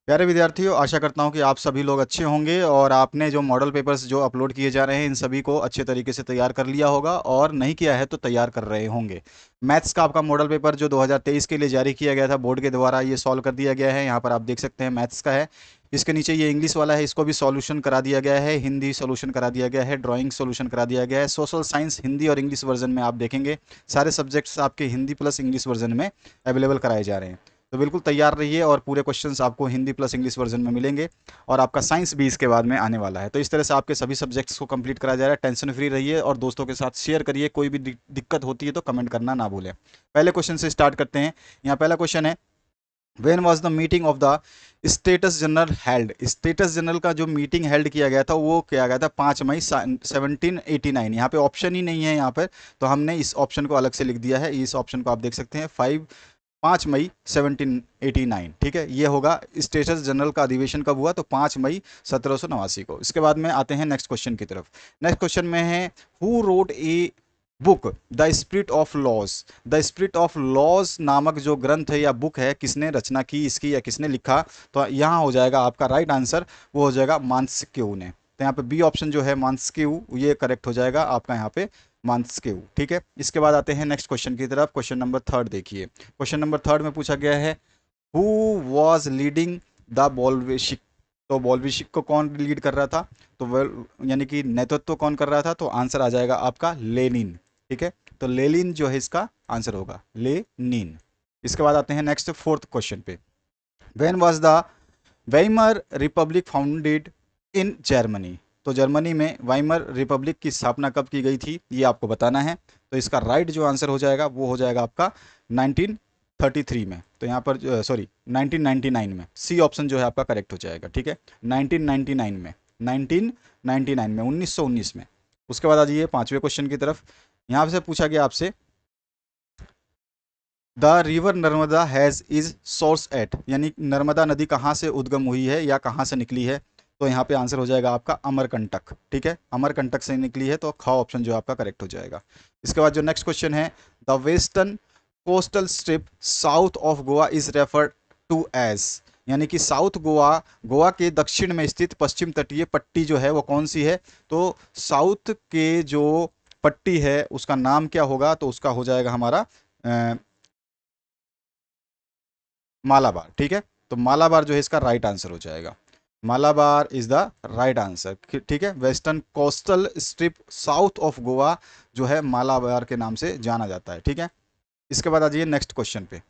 प्यारे विद्यार्थियों, आशा करता हूं कि आप सभी लोग अच्छे होंगे और आपने जो मॉडल पेपर्स जो अपलोड किए जा रहे हैं इन सभी को अच्छे तरीके से तैयार कर लिया होगा और नहीं किया है तो तैयार कर रहे होंगे। मैथ्स का आपका मॉडल पेपर जो 2023 के लिए जारी किया गया था बोर्ड के द्वारा, ये सॉल्व कर दिया गया है। यहाँ पर आप देख सकते हैं मैथ्स का है। इसके नीचे ये इंग्लिश वाला है, इसको भी सॉल्यूशन करा दिया गया है। हिंदी सॉल्यूशन करा दिया गया है, ड्राइंग सॉल्यूशन करा दिया गया है। सोशल साइंस हिंदी और इंग्लिश वर्जन में आप देखेंगे सारे सब्जेक्ट्स आपके हिंदी प्लस इंग्लिश वर्जन में अवेलेबल कराए जा रहे हैं। तो बिल्कुल तैयार रहिए और पूरे क्वेश्चंस आपको हिंदी प्लस इंग्लिश वर्जन में मिलेंगे और आपका साइंस भी इसके बाद में आने वाला है। तो इस तरह से आपके सभी सब्जेक्ट्स को कंप्लीट कराया जा रहा है। टेंशन फ्री रहिए और दोस्तों के साथ शेयर करिए। कोई भी दिक्कत होती है तो कमेंट करना ना भूलें। पहले क्वेश्चन से स्टार्ट करते हैं। यहाँ पहला क्वेश्चन है, when was the meeting of the status general held. Status general का जो मीटिंग हेल्ड किया गया था वो किया गया था 5 मई 1789। यहाँ पे ऑप्शन ही नहीं है यहाँ पर, तो हमने इस ऑप्शन को अलग से लिख दिया है। इस ऑप्शन को आप देख सकते हैं, 5 मई 1789। ठीक है, ये होगा स्टेटस जनरल का अधिवेशन कब हुआ, तो 5 मई 1789 को। इसके बाद में आते हैं नेक्स्ट क्वेश्चन की तरफ। नेक्स्ट क्वेश्चन में है, who wrote a book the spirit of laws. The spirit of laws नामक जो ग्रंथ है या बुक है, किसने रचना की इसकी या किसने लिखा, तो यहाँ हो जाएगा आपका राइट आंसर, वो हो जाएगा मांत्स्क्यू ने। तो यहाँ पे बी ऑप्शन जो है मांत्स्क्यू, ये करेक्ट हो जाएगा आपका यहाँ पे मांत्स्क्यू। ठीक है, इसके बाद आते हैं नेक्स्ट क्वेश्चन की तरफ। क्वेश्चन नंबर थर्ड देखिए। क्वेश्चन नंबर थर्ड में पूछा गया है, who was leading the Bolshevik. तो बोल्शेविक को कौन लीड कर रहा था, तो यानी कि नेतृत्व कौन कर रहा था, तो आंसर आ जाएगा आपका लेनिन। ठीक है, तो लेनिन जो है इसका आंसर होगा, लेनिन। इसके बाद आते हैं नेक्स्ट फोर्थ क्वेश्चन पे। When was the Weimar Republic founded in Germany. तो जर्मनी में वाइमर रिपब्लिक की स्थापना कब की गई थी, ये आपको बताना है। तो इसका राइट जो आंसर हो जाएगा वो हो जाएगा आपका 1933 में। तो यहाँ पर सॉरी 1999 में, सी ऑप्शन जो है आपका करेक्ट हो जाएगा। ठीक है, 1999 में, 1999 में, 1919 में। उसके बाद आ जाइए पांचवें क्वेश्चन की तरफ। यहाँ से पूछा गया आपसे, the river Narmada has its source at. यानी नर्मदा नदी कहाँ से उद्गम हुई है या कहाँ से निकली है, तो यहाँ पे आंसर हो जाएगा आपका अमरकंटक। ठीक है, अमरकंटक से निकली है, तो ख ऑप्शन जो आपका करेक्ट हो जाएगा। इसके बाद जो नेक्स्ट क्वेश्चन है, the western coastal strip south of Goa is referred to as. यानी कि साउथ गोवा, गोवा के दक्षिण में स्थित पश्चिम तटीय पट्टी जो है वो कौन सी है, तो साउथ के जो पट्टी है उसका नाम क्या होगा, तो उसका हो जाएगा हमारा मालाबार। ठीक है, तो मालाबार जो है इसका राइट आंसर हो जाएगा। Malabar is the right answer. ठीक है, western coastal strip south of Goa जो है मालाबार के नाम से जाना जाता है। ठीक है, इसके बाद आ जाइए नेक्स्ट क्वेश्चन पे।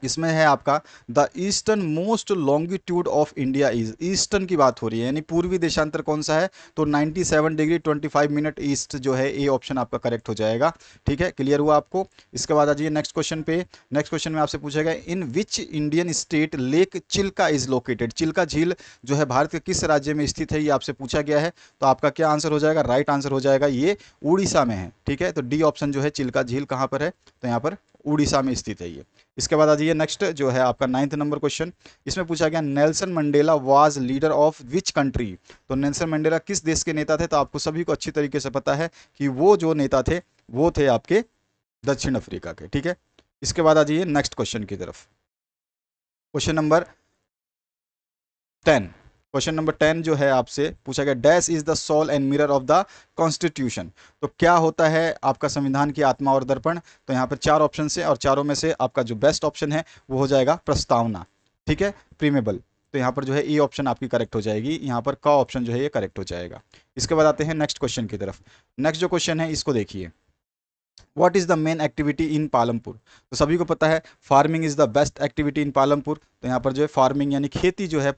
इसमें है आपका, the eastern most longitude of India is. Eastern की बात हो रही है, यानी पूर्वी देशांतर कौन सा है, तो 97 डिग्री 25 मिनट ईस्ट जो है, ए ऑप्शन आपका करेक्ट हो जाएगा। ठीक है, क्लियर हुआ आपको। इसके बाद आ जाइए नेक्स्ट क्वेश्चन पे। नेक्स्ट क्वेश्चन में आपसे पूछेगा, in which Indian state lake Chilka is located. Chilka झील जो है भारत के किस राज्य में स्थित है, ये आपसे पूछा गया है। तो आपका क्या आंसर हो जाएगा, राइट आंसर हो जाएगा ये उड़ीसा में है। ठीक है, तो डी ऑप्शन जो है, चिल्का झील कहाँ पर है, तो यहाँ पर उड़ीसा में स्थित है ये। इसके बाद आ जाइए नेक्स्ट जो है आपका 9th नंबर क्वेश्चन। इसमें पूछा गया, Nelson Mandela was leader of which country. तो नेल्सन मंडेला किस देश के नेता थे, तो आपको सभी को अच्छी तरीके से पता है कि वो जो नेता थे वो थे आपके दक्षिण अफ्रीका के। ठीक है, इसके बाद आ जाइए नेक्स्ट क्वेश्चन की तरफ। Question number 10। क्वेश्चन नंबर 10 जो है आपसे पूछा गया, dash is the soul and mirror of the constitution. तो क्या होता है आपका संविधान की आत्मा और दर्पण। तो यहाँ पर चार ऑप्शन है और चारों में से आपका जो बेस्ट ऑप्शन है वो हो जाएगा प्रस्तावना। ठीक है, प्रीमेबल। तो यहाँ पर जो है ए ऑप्शन आपकी करेक्ट हो जाएगी, यहाँ पर का ऑप्शन जो है ये करेक्ट हो जाएगा। इसके बाद आते हैं नेक्स्ट क्वेश्चन की तरफ। नेक्स्ट जो क्वेश्चन है इसको देखिए, what is the main activity in Palampur. तो सभी को पता है farming is the best activity in Palampur. तो यहाँ पर जो है फार्मिंग यानी खेती जो है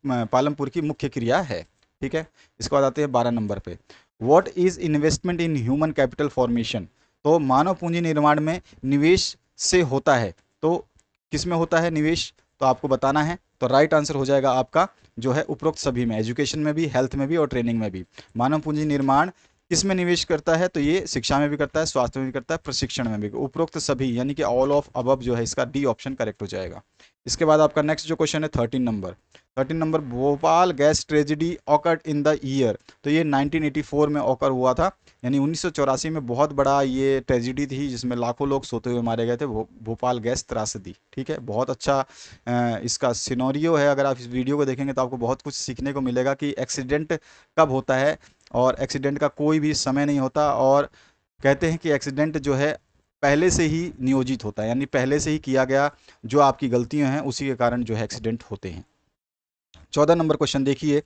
पालमपुर की मुख्य क्रिया है। ठीक है, इसके बाद आते हैं 12 नंबर पे, what is investment in human capital formation. तो मानव पूंजी निर्माण में निवेश से होता है, तो किस में होता है निवेश, तो आपको बताना है। तो राइट आंसर हो जाएगा आपका जो है उपरोक्त सभी में, एजुकेशन में भी, हेल्थ में भी और ट्रेनिंग में भी। मानव पूंजी निर्माण किस में निवेश करता है, तो ये शिक्षा में भी करता है, स्वास्थ्य में भी करता है, प्रशिक्षण में भी, उपरोक्त सभी यानी कि ऑल ऑफ अबव जो है इसका डी ऑप्शन करेक्ट हो जाएगा। इसके बाद आपका नेक्स्ट जो क्वेश्चन है 13 number, Bhopal gas tragedy occurred in the year. तो ये 1984 में ऑकर हुआ था, यानी 1984 में बहुत बड़ा ये ट्रेजिडी थी जिसमें लाखों लोग सोते हुए मारे गए थे, भोपाल गैस त्रासदी। ठीक है, बहुत अच्छा इसका सिनेरियो है। अगर आप इस वीडियो को देखेंगे तो आपको बहुत कुछ सीखने को मिलेगा कि एक्सीडेंट कब होता है, और एक्सीडेंट का कोई भी समय नहीं होता, और कहते हैं कि एक्सीडेंट जो है पहले से ही नियोजित होता है, यानी पहले से ही किया गया जो आपकी गलतियां हैं उसी के कारण जो है एक्सीडेंट होते हैं। 14 नंबर क्वेश्चन देखिए,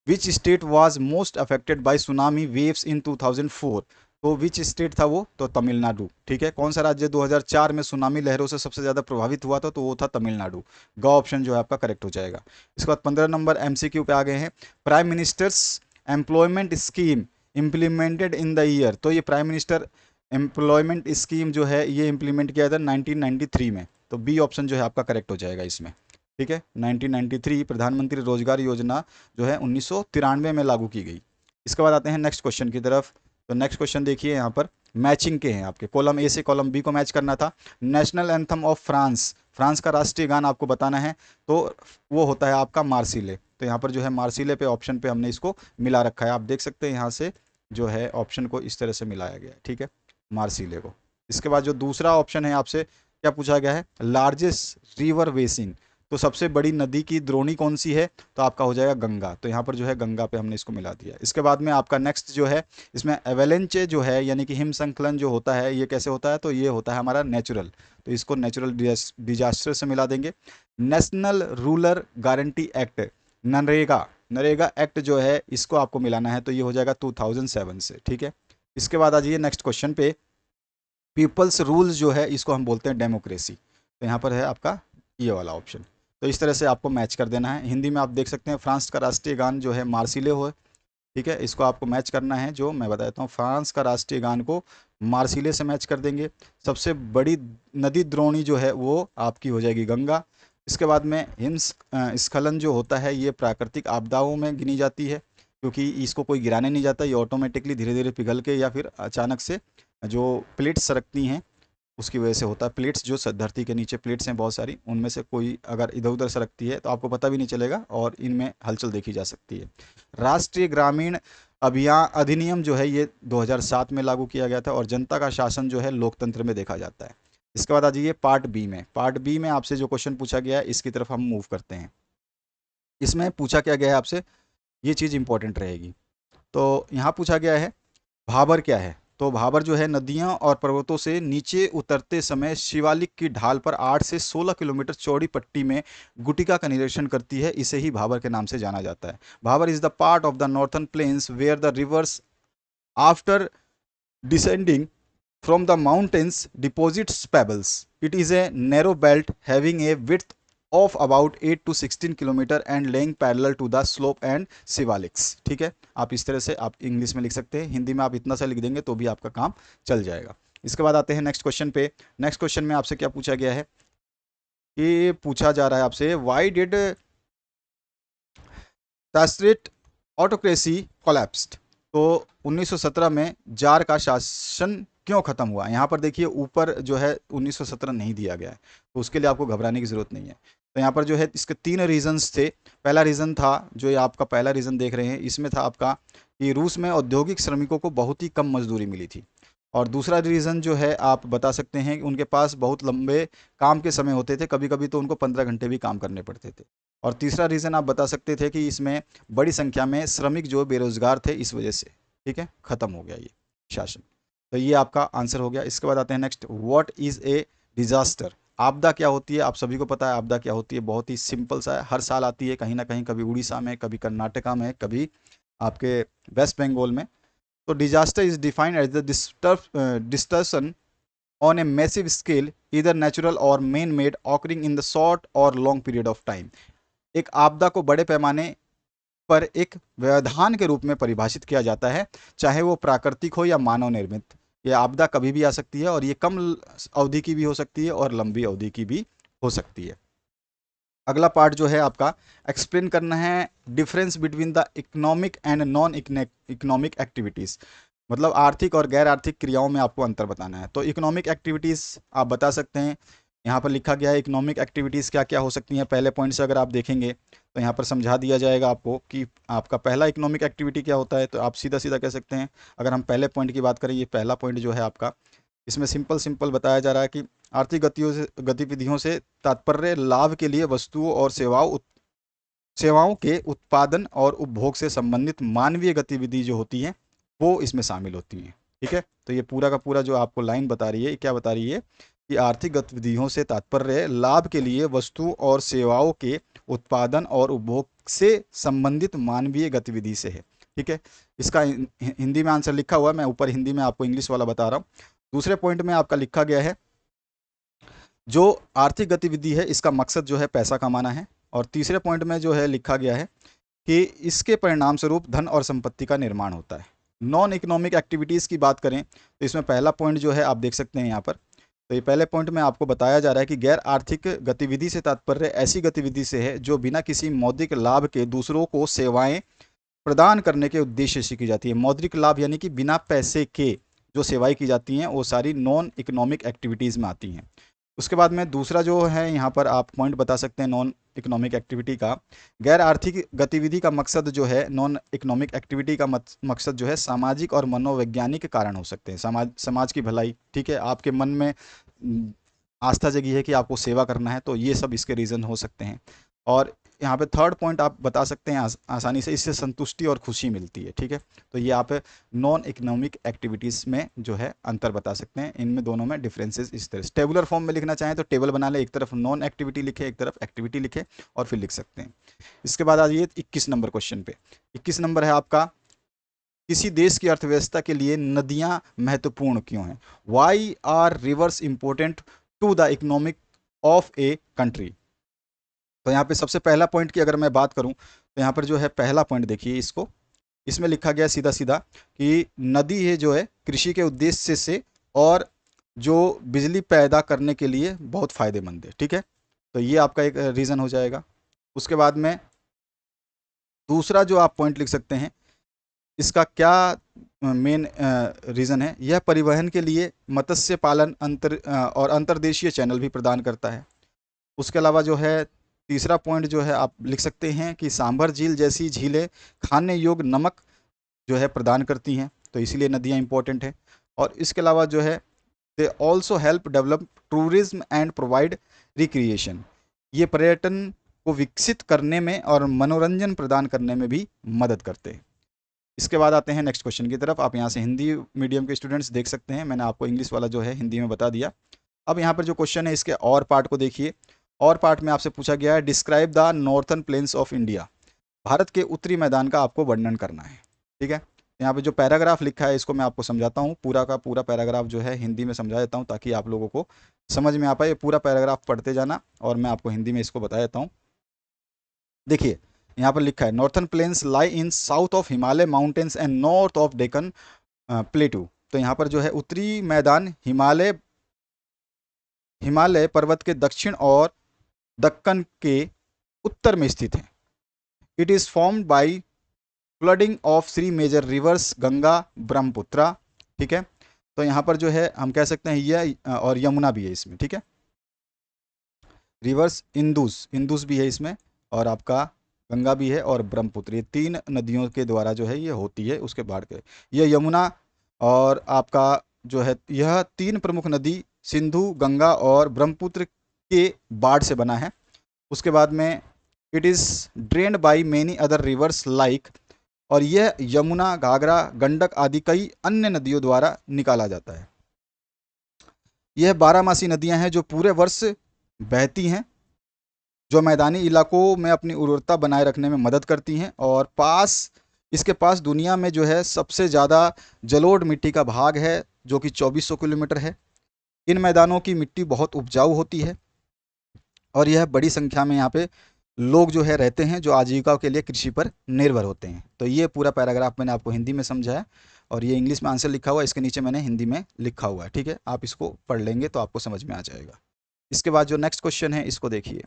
which state was most affected by tsunami waves in 2004। तो विच स्टेट था वो, तो तमिलनाडु। ठीक है, कौन सा राज्य 2004 में सुनामी लहरों से सबसे ज़्यादा प्रभावित हुआ था, तो वो था तमिलनाडु। ग ऑप्शन जो है आपका करेक्ट हो जाएगा। इसके बाद 15 नंबर एमसीक्यू पे आ गए हैं, prime ministers employment scheme implemented in the year. तो ये प्राइम मिनिस्टर एम्प्लॉयमेंट स्कीम जो है ये इम्प्लीमेंट किया था 1993 में, तो बी ऑप्शन जो है आपका करेक्ट हो जाएगा इसमें। ठीक है, 1993 प्रधानमंत्री रोजगार योजना जो है 1993 में लागू की गई। इसके बाद आते हैं नेक्स्ट क्वेश्चन की तरफ। तो नेक्स्ट क्वेश्चन देखिए, यहाँ पर मैचिंग के हैं आपके, कॉलम ए से कॉलम बी को मैच करना था। National anthem of France, France का राष्ट्रीय गान आपको बताना है, तो वो होता है आपका मार्सिले। तो यहाँ पर जो है मार्सिले पे ऑप्शन पे हमने इसको मिला रखा है, आप देख सकते हैं यहाँ से जो है ऑप्शन को इस तरह से मिलाया गया है। ठीक है, मार्सिले को। इसके बाद जो दूसरा ऑप्शन है आपसे क्या पूछा गया है, लार्जेस्ट रिवर बेसिन। तो सबसे बड़ी नदी की द्रोणी कौन सी है, तो आपका हो जाएगा गंगा। तो यहाँ पर जो है गंगा पे हमने इसको मिला दिया। इसके बाद में आपका नेक्स्ट जो है इसमें एवेलेंचे जो है यानी कि हिमसंकलन जो होता है ये कैसे होता है, तो ये होता है हमारा नेचुरल, तो इसको नेचुरल डिजास्टर से मिला देंगे। National rural guarantee act, NREGA, NREGA act जो है इसको आपको मिलाना है, तो ये हो जाएगा 2007 से। ठीक है, इसके बाद आ जाइए नेक्स्ट क्वेश्चन पे, पीपल्स रूल्स जो है इसको हम बोलते हैं डेमोक्रेसी। तो यहाँ पर है आपका ये वाला ऑप्शन। तो इस तरह से आपको मैच कर देना है। हिंदी में आप देख सकते हैं फ्रांस का राष्ट्रीय गान जो है मार्सिले हो। ठीक है, इसको आपको मैच करना है, जो मैं बता देता हूँ, फ्रांस का राष्ट्रीय गान को मार्सिले से मैच कर देंगे। सबसे बड़ी नदी द्रोणी जो है वो आपकी हो जाएगी गंगा। इसके बाद में हिमस्खलन जो होता है ये प्राकृतिक आपदाओं में गिनी जाती है, क्योंकि इसको कोई गिराने नहीं जाता, ये ऑटोमेटिकली धीरे धीरे पिघल के या फिर अचानक से जो प्लेट्स सरकती हैं उसकी वजह से होता है। प्लेट्स जो धरती के नीचे प्लेट्स हैं बहुत सारी, उनमें से कोई अगर इधर उधर सरकती है तो आपको पता भी नहीं चलेगा और इनमें हलचल देखी जा सकती है। राष्ट्रीय ग्रामीण अभियान अधिनियम जो है ये 2007 में लागू किया गया था, और जनता का शासन जो है लोकतंत्र में देखा जाता है। इसके बाद आ जाइए पार्ट बी में। पार्ट बी में आपसे जो क्वेश्चन पूछा गया है इसकी तरफ हम मूव करते हैं। इसमें पूछा क्या गया है आपसे, ये चीज़ इंपॉर्टेंट रहेगी। तो यहाँ पूछा गया है भाबर क्या है। तो भाबर जो है नदियां और पर्वतों से नीचे उतरते समय शिवालिक की ढाल पर 8 से 16 किलोमीटर चौड़ी पट्टी में गुटिका का निरीक्षण करती है, इसे ही भाबर के नाम से जाना जाता है। Bhabar is the part of the northern plains where the rivers after descending from the mountains deposits pebbles. It is a narrow belt having a width of about 8 to 16 kilometre and laying parallel to the slope and Shivaliks. ठीक है, आप इस तरह से आप English में लिख सकते हैं, हिंदी में आप इतना सा लिख देंगे तो भी आपका काम चल जाएगा। इसके बाद आते हैं नेक्स्ट क्वेश्चन पे। नेक्स्ट क्वेश्चन में आपसे क्या पूछा गया है, कि पूछा जा रहा है आपसे व्हाई डिड तास्ट्रेट ऑटोक्रेसी कोलैप्स्ड। तो 1917 में जार का शासन क्यों खत्म हुआ। यहाँ पर देखिए ऊपर जो है 1917 नहीं दिया गया है, तो उसके लिए आपको घबराने की ज़रूरत नहीं है। तो यहाँ पर जो है इसके 3 रीजंस थे। पहला रीज़न था, जो ये आपका पहला रीज़न देख रहे हैं इसमें था आपका कि रूस में औद्योगिक श्रमिकों को बहुत ही कम मजदूरी मिली थी। और दूसरा रीज़न जो है आप बता सकते हैं कि उनके पास बहुत लंबे काम के समय होते थे, कभी कभी तो उनको 15 घंटे भी काम करने पड़ते थे। और तीसरा रीज़न आप बता सकते थे कि इसमें बड़ी संख्या में श्रमिक जो बेरोजगार थे इस वजह से। ठीक है, ख़त्म हो गया ये शासन। तो ये आपका आंसर हो गया। इसके बाद आते हैं next, what is a disaster. आपदा क्या होती है, आप सभी को पता है आपदा क्या होती है, बहुत ही सिंपल सा है, हर साल आती है कहीं ना कहीं, कभी उड़ीसा में, कभी कर्नाटका में, कभी आपके वेस्ट बंगाल में। तो disaster is defined as the distortion on a massive scale either natural or man made occurring in the short or long period of time. एक आपदा को बड़े पैमाने पर एक व्यवधान के रूप में परिभाषित किया जाता है, चाहे वो प्राकृतिक हो या मानव निर्मित। ये आपदा कभी भी आ सकती है, और ये कम अवधि की भी हो सकती है और लंबी अवधि की भी हो सकती है। अगला पार्ट जो है आपका एक्सप्लेन करना है difference between the economic and non economic activities. मतलब आर्थिक और गैर आर्थिक क्रियाओं में आपको अंतर बताना है। तो इकोनॉमिक एक्टिविटीज़ आप बता सकते हैं यहाँ पर लिखा गया है इकोनॉमिक एक्टिविटीज़ क्या क्या हो सकती हैं। पहले पॉइंट से अगर आप देखेंगे तो यहाँ पर समझा दिया जाएगा आपको कि आपका पहला इकोनॉमिक एक्टिविटी क्या होता है। तो आप सीधा सीधा कह सकते हैं, अगर हम पहले पॉइंट की बात करें, ये पहला पॉइंट जो है आपका, इसमें सिंपल सिंपल बताया जा रहा है कि आर्थिक गतिविधियों से तात्पर्य लाभ के लिए वस्तुओं और सेवाओं के उत्पादन और उपभोग से संबंधित मानवीय गतिविधि जो होती हैं वो इसमें शामिल होती हैं। ठीक है, तो ये पूरा का पूरा जो आपको लाइन बता रही है, क्या बता रही है कि आर्थिक गतिविधियों से तात्पर्य लाभ के लिए वस्तु और सेवाओं के उत्पादन और उपभोग से संबंधित मानवीय गतिविधि से है। ठीक है, इसका हिंदी में आंसर लिखा हुआ है, मैं ऊपर हिंदी में आपको इंग्लिश वाला बता रहा हूँ। दूसरे पॉइंट में आपका लिखा गया है जो आर्थिक गतिविधि है इसका मकसद जो है पैसा कमाना है। और तीसरे पॉइंट में जो है लिखा गया है कि इसके परिणाम स्वरूप धन और संपत्ति का निर्माण होता है। नॉन इकोनॉमिक एक्टिविटीज़ की बात करें तो इसमें पहला पॉइंट जो है आप देख सकते हैं यहाँ पर। तो ये पहले पॉइंट में आपको बताया जा रहा है कि गैर आर्थिक गतिविधि से तात्पर्य ऐसी गतिविधि से है जो बिना किसी मौद्रिक लाभ के दूसरों को सेवाएं प्रदान करने के उद्देश्य से की जाती है। मौद्रिक लाभ यानी कि बिना पैसे के जो सेवाएं की जाती हैं वो सारी नॉन इकोनॉमिक एक्टिविटीज़ में आती हैं। उसके बाद में दूसरा जो है यहाँ पर आप पॉइंट बता सकते हैं नॉन इकोनॉमिक एक्टिविटी का, गैर आर्थिक गतिविधि का मकसद जो है, नॉन इकोनॉमिक एक्टिविटी का मकसद जो है सामाजिक और मनोवैज्ञानिक कारण हो सकते हैं। समाज की भलाई, ठीक है, आपके मन में आस्था जगी है कि आपको सेवा करना है, तो ये सब इसके रीज़न हो सकते हैं। और यहाँ पे थर्ड पॉइंट आप बता सकते हैं आसानी से, इससे संतुष्टि और खुशी मिलती है। ठीक है, तो ये आप नॉन इकोनॉमिक एक्टिविटीज़ में जो है अंतर बता सकते हैं। इनमें दोनों में डिफरेंसेस इस तरह से, टेबुलर फॉर्म में लिखना चाहें तो टेबल बना ले, एक तरफ नॉन एक्टिविटी लिखे, एक तरफ एक्टिविटी लिखे और फिर लिख सकते हैं। इसके बाद आ जाइए 21 नंबर क्वेश्चन पे। 21 नंबर है आपका, किसी देश की अर्थव्यवस्था के लिए नदियां महत्वपूर्ण क्यों हैं? Why are rivers important to the economic of a country? तो यहाँ पे सबसे पहला पॉइंट की अगर मैं बात करूँ तो यहाँ पर जो है पहला पॉइंट देखिए, इसको इसमें लिखा गया सीधा सीधा कि नदी है जो है कृषि के उद्देश्य से और जो बिजली पैदा करने के लिए बहुत फ़ायदेमंद है। ठीक है, तो ये आपका एक रीज़न हो जाएगा। उसके बाद में दूसरा जो आप पॉइंट लिख सकते हैं, इसका क्या मेन रीज़न है, यह परिवहन के लिए मत्स्य पालन और अंतर्देशीय चैनल भी प्रदान करता है। उसके अलावा जो है तीसरा पॉइंट जो है आप लिख सकते हैं कि सांभर झील जैसी झीलें खाने योग्य नमक जो है प्रदान करती हैं, तो इसीलिए नदियाँ इंपॉर्टेंट हैं। और इसके अलावा जो है they also help develop tourism and provide recreation, ये पर्यटन को विकसित करने में और मनोरंजन प्रदान करने में भी मदद करते हैं। इसके बाद आते हैं नेक्स्ट क्वेश्चन की तरफ। आप यहाँ से हिंदी मीडियम के स्टूडेंट्स देख सकते हैं, मैंने आपको इंग्लिश वाला जो है हिंदी में बता दिया। अब यहाँ पर जो क्वेश्चन है इसके और पार्ट को देखिए। और पार्ट में आपसे पूछा गया है describe the northern plains of India, Bharat के उत्तरी मैदान का आपको वर्णन करना है। ठीक है, यहाँ पे जो पैराग्राफ लिखा है इसको मैं आपको समझाता हूँ, पूरा का पूरा पैराग्राफ जो है हिंदी में समझा देता हूँ ताकि आप लोगों को समझ में आ पाए। पूरा पैराग्राफ पढ़ते जाना और मैं आपको हिंदी में इसको बता देता हूँ। देखिए यहाँ पर लिखा है northern plains lie in south of Himalaya mountains and north of Deccan plateau. तो यहाँ पर जो है उत्तरी मैदान हिमालय पर्वत के दक्षिण और दक्कन के उत्तर में स्थित है। It is formed by flooding of 3 major rivers, Ganga, Brahmaputra. ठीक है, तो यहाँ पर जो है हम कह सकते हैं यह और यमुना भी है इसमें। ठीक है, रिवर्स इंदुस भी है इसमें, और आपका गंगा भी है और ब्रह्मपुत्र, ये 3 नदियों के द्वारा जो है ये होती है। उसके बाद के ये यमुना और आपका जो है यह 3 प्रमुख नदी सिंधु, गंगा और ब्रह्मपुत्र के बाढ़ से बना है। उसके बाद में it is drained by many other rivers like, और यह यमुना, घाघरा, गंडक आदि कई अन्य नदियों द्वारा निकाला जाता है। यह 12 नदियां हैं जो पूरे वर्ष बहती हैं, जो मैदानी इलाकों में अपनी उर्वरता बनाए रखने में मदद करती हैं, और इसके पास दुनिया में जो है सबसे ज़्यादा जलोढ़ मिट्टी का भाग है जो कि 2400 किलोमीटर है। इन मैदानों की मिट्टी बहुत उपजाऊ होती है और यह बड़ी संख्या में यहाँ पे लोग जो है रहते हैं जो आजीविका के लिए कृषि पर निर्भर होते हैं। तो ये पूरा पैराग्राफ मैंने आपको हिंदी में समझाया और ये इंग्लिश में आंसर लिखा हुआ है, इसके नीचे मैंने हिंदी में लिखा हुआ है। ठीक है, आप इसको पढ़ लेंगे तो आपको समझ में आ जाएगा। इसके बाद जो नेक्स्ट क्वेश्चन है इसको देखिए।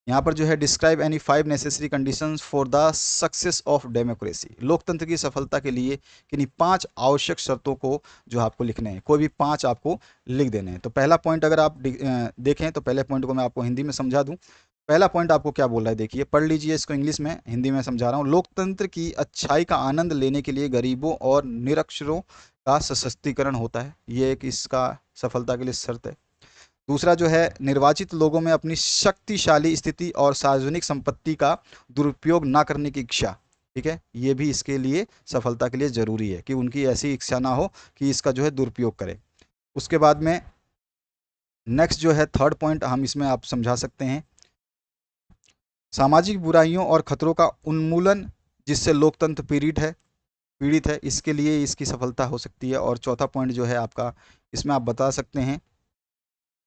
यहाँ पर जो है describe any 5 necessary conditions for the success of democracy, लोकतंत्र की सफलता के लिए किन्हीं 5 आवश्यक शर्तों को जो आपको लिखने हैं, कोई भी 5 आपको लिख देने हैं। तो पहला पॉइंट अगर आप देखें तो पहले पॉइंट को मैं आपको हिंदी में समझा दूं। पहला पॉइंट आपको क्या बोल रहा है, देखिए पढ़ लीजिए इसको, इंग्लिश में, हिंदी में समझा रहा हूँ। लोकतंत्र की अच्छाई का आनंद लेने के लिए गरीबों और निरक्षरों का सशक्तिकरण होता है, ये एक इसका सफलता के लिए शर्त है। दूसरा जो है, निर्वाचित लोगों में अपनी शक्तिशाली स्थिति और सार्वजनिक संपत्ति का दुरुपयोग ना करने की इच्छा, ठीक है, ये भी इसके लिए सफलता के लिए ज़रूरी है कि उनकी ऐसी इच्छा ना हो कि इसका जो है दुरुपयोग करें। उसके बाद में नेक्स्ट जो है थर्ड पॉइंट हम इसमें आप समझा सकते हैं, सामाजिक बुराइयों और खतरों का उन्मूलन जिससे लोकतंत्र पीड़ित है, इसके लिए इसकी सफलता हो सकती है। और चौथा पॉइंट जो है आपका, इसमें आप बता सकते हैं,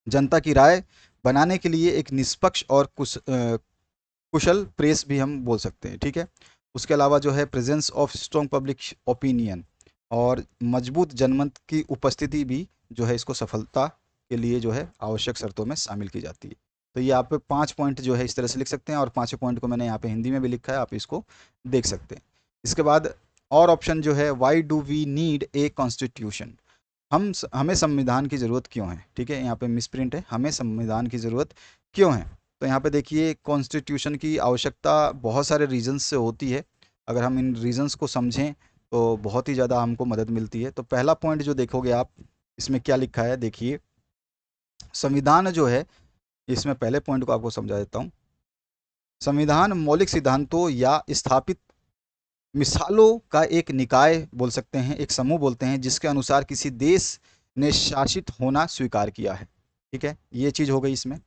जनता की राय बनाने के लिए एक निष्पक्ष और कुशल प्रेस भी हम बोल सकते हैं, ठीक है। उसके अलावा जो है presence of strong public opinion और मजबूत जनमत की उपस्थिति भी जो है इसको सफलता के लिए जो है आवश्यक शर्तों में शामिल की जाती है। तो ये आप 5 पॉइंट जो है इस तरह से लिख सकते हैं, और 5 पॉइंट को मैंने यहाँ पे हिंदी में भी लिखा है, आप इसको देख सकते हैं। इसके बाद और ऑप्शन जो है, why do we need a constitution, हमें संविधान की ज़रूरत क्यों है, ठीक है, यहाँ पे मिसप्रिंट है, हमें संविधान की ज़रूरत क्यों है। तो यहाँ पे देखिए कॉन्स्टिट्यूशन की आवश्यकता बहुत सारे रीजंस से होती है, अगर हम इन रीजंस को समझें तो बहुत ही ज़्यादा हमको मदद मिलती है। तो पहला पॉइंट जो देखोगे आप, इसमें क्या लिखा है देखिए, संविधान जो है, इसमें पहले पॉइंट को आपको समझा देता हूँ। संविधान मौलिक सिद्धांतों या स्थापित मिसालों का एक निकाय बोल सकते हैं, एक समूह बोलते हैं, जिसके अनुसार किसी देश ने शासित होना स्वीकार किया है, ठीक है, ये चीज़ हो गई इसमें।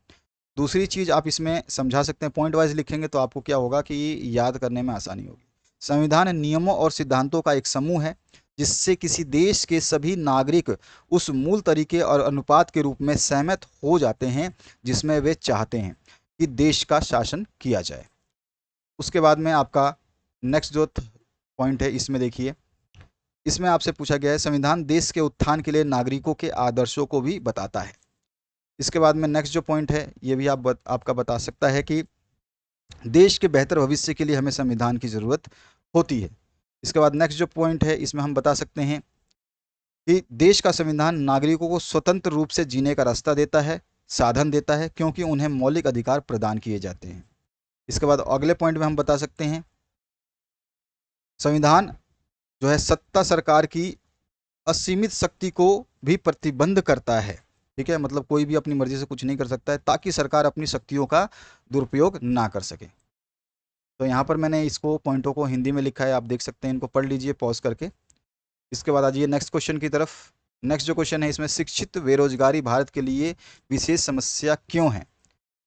दूसरी चीज़ आप इसमें समझा सकते हैं, पॉइंट वाइज लिखेंगे तो आपको क्या होगा कि याद करने में आसानी होगी। संविधान नियमों और सिद्धांतों का एक समूह है जिससे किसी देश के सभी नागरिक उस मूल तरीके और अनुपात के रूप में सहमत हो जाते हैं जिसमें वे चाहते हैं कि देश का शासन किया जाए। उसके बाद में आपका नेक्स्ट जो पॉइंट है, इसमें देखिए, इसमें आपसे पूछा गया है, संविधान देश के उत्थान के लिए नागरिकों के आदर्शों को भी बताता है। इसके बाद में नेक्स्ट जो पॉइंट है, ये भी आपका बता सकता है कि देश के बेहतर भविष्य के लिए हमें संविधान की ज़रूरत होती है। इसके बाद नेक्स्ट जो पॉइंट है, इसमें हम बता सकते हैं कि देश का संविधान नागरिकों को स्वतंत्र रूप से जीने का रास्ता देता है, साधन देता है, क्योंकि उन्हें मौलिक अधिकार प्रदान किए जाते हैं। इसके बाद अगले पॉइंट में हम बता सकते हैं, संविधान जो है सत्ता सरकार की असीमित शक्ति को भी प्रतिबंध करता है, ठीक है, मतलब कोई भी अपनी मर्जी से कुछ नहीं कर सकता है, ताकि सरकार अपनी शक्तियों का दुरुपयोग ना कर सके। तो यहाँ पर मैंने इसको पॉइंटों को हिंदी में लिखा है, आप देख सकते हैं, इनको पढ़ लीजिए पॉज करके। इसके बाद आ जाइए नेक्स्ट क्वेश्चन की तरफ। नेक्स्ट जो क्वेश्चन है, इसमें शिक्षित बेरोजगारी भारत के लिए विशेष समस्या क्यों है।